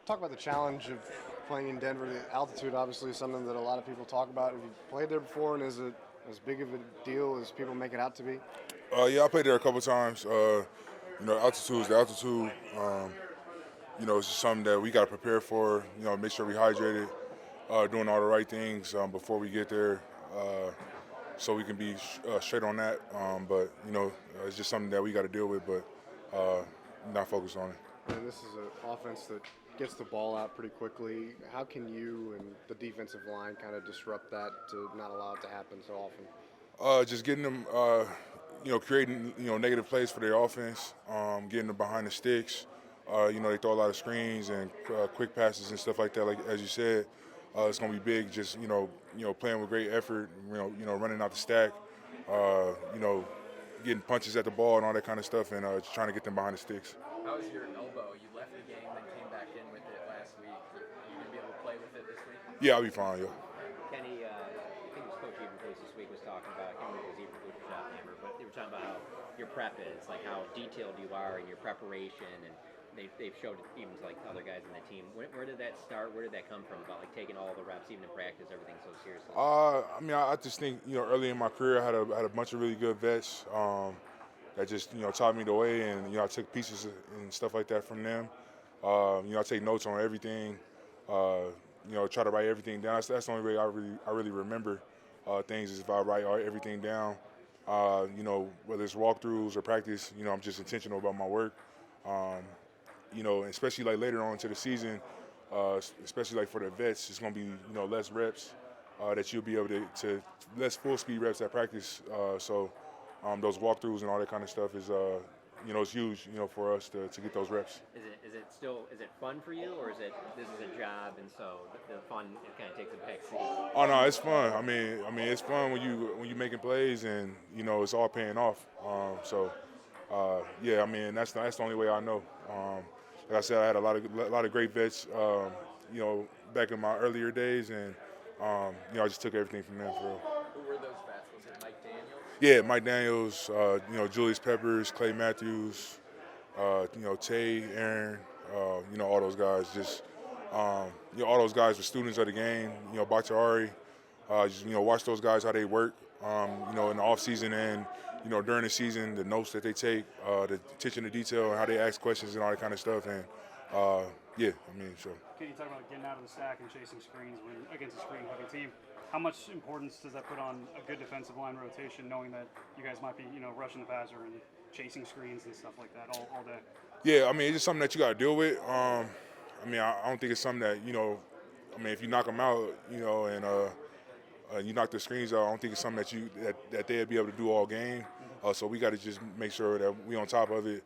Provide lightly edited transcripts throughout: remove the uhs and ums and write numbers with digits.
Talk about the challenge of playing in Denver. The altitude, obviously, is something that a lot of people talk about. Have you played there before, and is it as big of a deal as people make it out to be? Yeah, I played there a couple times. Altitude is the altitude. It's just something that we got to prepare for. Make sure we hydrated, doing all the right things before we get there, so we can be straight on that. It's just something that we got to deal with, but not focused on it. And this is an offense that gets the ball out pretty quickly. How can you and the defensive line kind of disrupt that to not allow it to happen so often? Just getting them, creating negative plays for their offense, getting them behind the sticks. They throw a lot of screens and quick passes and stuff like that. Like as you said, it's going to be big. Just playing with great effort. Running out the stack. Getting punches at the ball and all that kind of stuff, and just trying to get them behind the sticks. How's your elbow? You left the game, then came back in with it last week. Are you gonna be able to play with it this week? Yeah, I'll be fine. Yeah. Kenny, I think it was Coach Eberflus this week was talking about, I can't remember if it was Eberflus or Schottenheimer, but they were talking about how your prep is, like how detailed you are in your preparation, and they've showed it even to like other guys in the team. Where did that start? Where did that come from about like taking all the reps, even in practice, everything so seriously? I just think early in my career, I had a bunch of really good vets that just taught me the way, and I took pieces and stuff like that from them. I take notes on everything. Try to write everything down. That's the only way I really remember things is if I write everything down. Whether it's walkthroughs or practice, I'm just intentional about my work. Especially like later on into the season, especially like for the vets, it's going to be less reps that you'll be able to less full speed reps at practice. Those walkthroughs and all that kind of stuff is it's huge for us to get those reps. Is it fun for you, or is it this is a job and so the fun it kind of takes a back seat? Oh no, it's fun. I mean it's fun when you making plays and it's all paying off. That's the only way I know. Like I said, I had a lot of great vets, back in my earlier days, and I just took everything from them for real. Who were those vets? Was it Mike Daniels? Yeah, Mike Daniels, Julius Peppers, Clay Matthews, Tay, Aaron, all those guys. Just all those guys were students of the game. Bakhtiari, watch those guys how they work. In the off season and during the season, the notes that they take, the attention to detail, and how they ask questions and all that kind of stuff. And so. Can you talk about getting out of the stack and chasing screens when against a screen-heavy team? How much importance does that put on a good defensive line rotation, knowing that you guys might be, rushing the passer and chasing screens and stuff like that all day? Yeah, it's just something that you got to deal with. I don't think it's something that if you knock them out, and you knock the screens out, I don't think it's something that they'll be able to do all game. So we got to just make sure that we on top of it.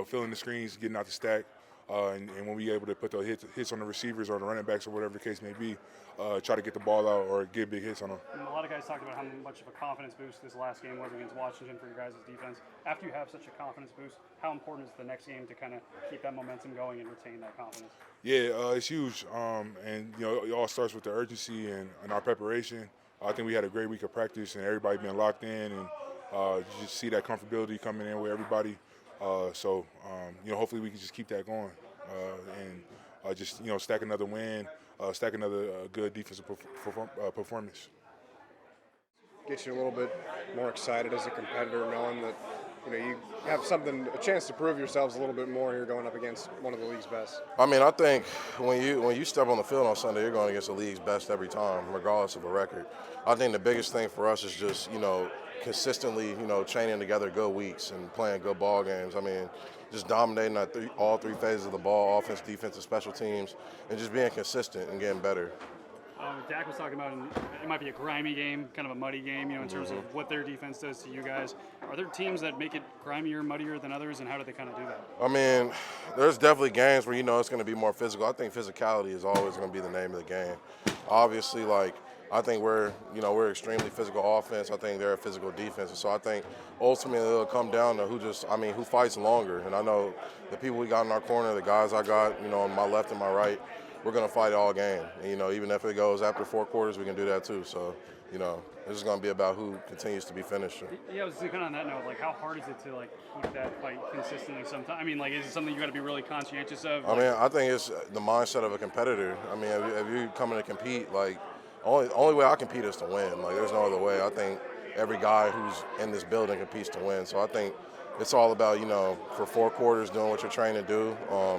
Filling the screens, getting out the stack, and when we able to put the hits on the receivers or the running backs or whatever the case may be, try to get the ball out or get big hits on them. And a lot of guys talked about how much of a confidence boost this last game was against Washington for your guys' defense. After you have such a confidence boost, how important is the next game to kind of keep that momentum going and retain that confidence? Yeah, it's huge, it all starts with the urgency and our preparation. I think we had a great week of practice and everybody been locked in, and you just see that comfortability coming in with everybody. Hopefully we can just keep that going and just stack another win, stack another good defensive performance. Get you a little bit more excited as a competitor, knowing that you have a chance to prove yourselves a little bit more. You're going up against one of the league's best. I think when you step on the field on Sunday, you're going against the league's best every time, regardless of a record. I think the biggest thing for us is just consistently training together good weeks and playing good ball games. Just dominating all three phases of the ball: offense, defense, and special teams, and just being consistent and getting better. Dak was talking about it might be a grimy game, kind of a muddy game, in terms of what their defense does to you guys. Are there teams that make it grimier, muddier than others, and how do they kind of do that? There's definitely games where it's going to be more physical. I think physicality is always going to be the name of the game. Obviously, I think we're extremely physical offense. I think they're a physical defense. So I think ultimately it'll come down to who fights longer. And I know the people we got in our corner, the guys I got, on my left and my right, we're going to fight all game. And, even if it goes after 4 quarters, we can do that too. So, it's just going to be about who continues to be finished. Yeah, I was kind of on that note. Like, how hard is it to keep that fight consistently? Sometimes, I mean, is it something you got to be really conscientious of? I mean, I think it's the mindset of a competitor. I mean, if you come in to compete, only way I compete is to win. Like, there's no other way. I think every guy who's in this building competes to win. So I think it's all about, for 4 quarters, doing what you're trained to do,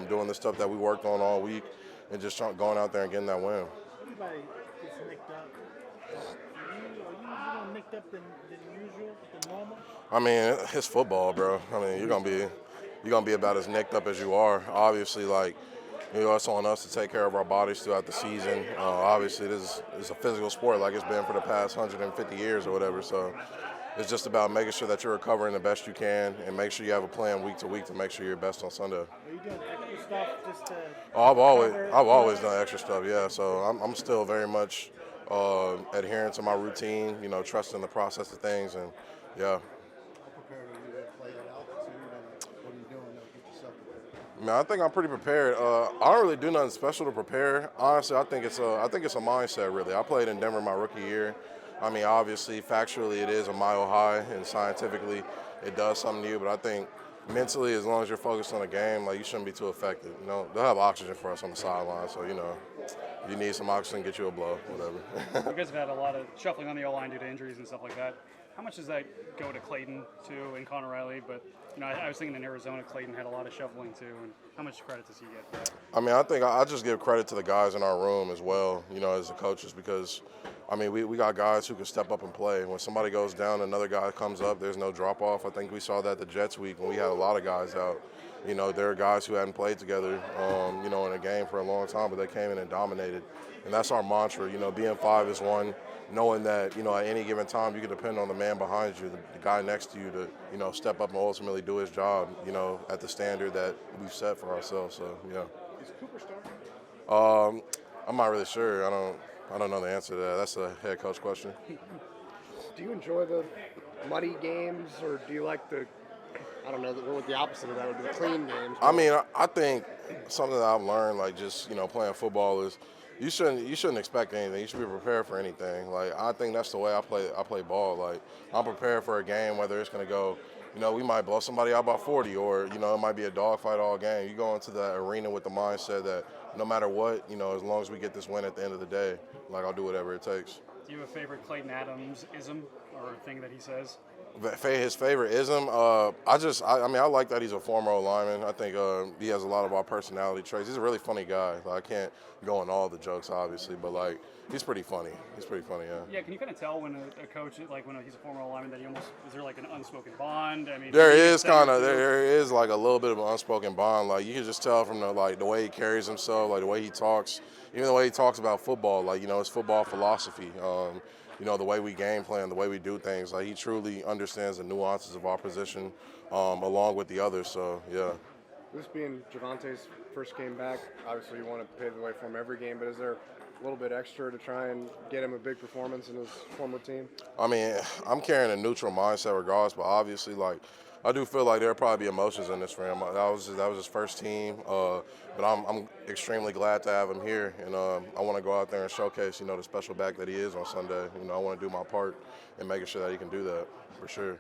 doing the stuff that we worked on all week, and just going out there and getting that win. Everybody gets nicked up. Are you more nicked up than usual, than normal? I mean, it's football, bro. I mean, you're gonna be about as nicked up as you are. Obviously, it's on us to take care of our bodies throughout the season. Obviously, this is a physical sport like it's been for the past 150 years or whatever. So it's just about making sure that you're recovering the best you can and make sure you have a plan week to week to make sure you're best on Sunday. Are you doing extra stuff just to? Oh, I've always done extra stuff. Yeah, so I'm still very much adhering to my routine. Trusting the process of things, and yeah. Prepared are you to play at altitude, and what are you doing to get yourself prepared? Man, I think I'm pretty prepared. I don't really do nothing special to prepare. Honestly, I think it's a mindset. Really, I played in Denver my rookie year. I mean, obviously, factually, it is a mile high, and scientifically, it does something to you. But I think mentally, as long as you're focused on the game, you shouldn't be too affected. They'll have oxygen for us on the sideline, so if you need some oxygen, get you a blow, whatever. You guys have had a lot of shuffling on the O-line due to injuries and stuff like that. How much does that go to Clayton too and Connor Riley? But I was thinking in Arizona, Clayton had a lot of shuffling too. And how much credit does he get for that? I mean, I think I just give credit to the guys in our room as well, as the coaches, because I mean, we got guys who can step up and play. When somebody goes down, another guy comes up. There's no drop off. I think we saw that the Jets week when we had a lot of guys out. There are guys who hadn't played together, in a game for a long time, but they came in and dominated. And that's our mantra. Being 5 is one. Knowing that, at any given time you can depend on the man behind you, the guy next to you to, step up and ultimately do his job, at the standard that we've set for ourselves. So, yeah. Is Cooper starting? I'm not really sure. I don't know the answer to that. That's a head coach question. Do you enjoy the muddy games, or do you like the, I don't know, what the opposite of that would be, the clean games? I mean, I think something that I've learned, playing football is you shouldn't expect anything. You should be prepared for anything. I think that's the way I play ball. I'm prepared for a game, whether it's going to go, we might blow somebody out by 40, or, it might be a dogfight all game. You go into the arena with the mindset that no matter what, as long as we get this win at the end of the day, I'll do whatever it takes. Do you have a favorite Clayton Adams-ism or thing that he says? His favorite ism, I like that he's a former lineman. I think he has a lot of our personality traits. He's a really funny guy. I can't go on all the jokes, obviously, but he's pretty funny. He's pretty funny, yeah. Yeah, can you kind of tell when a coach, when he's a former lineman, that is there an unspoken bond? I mean, there is a little bit of an unspoken bond. You can just tell from the way he carries himself, the way he talks, even the way he talks about football. His football philosophy. The way we game plan, the way we do things. He truly understands the nuances of our position, along with the others. So, yeah. This being Javante's first game back, obviously you want to pave the way for him every game, but is there a little bit extra to try and get him a big performance in his former team? I mean, I'm carrying a neutral mindset regardless, but obviously, I do feel there'll probably be emotions in this for him. That was his first team, but I'm extremely glad to have him here, and I want to go out there and showcase, the special back that he is on Sunday. I want to do my part in making sure that he can do that for sure.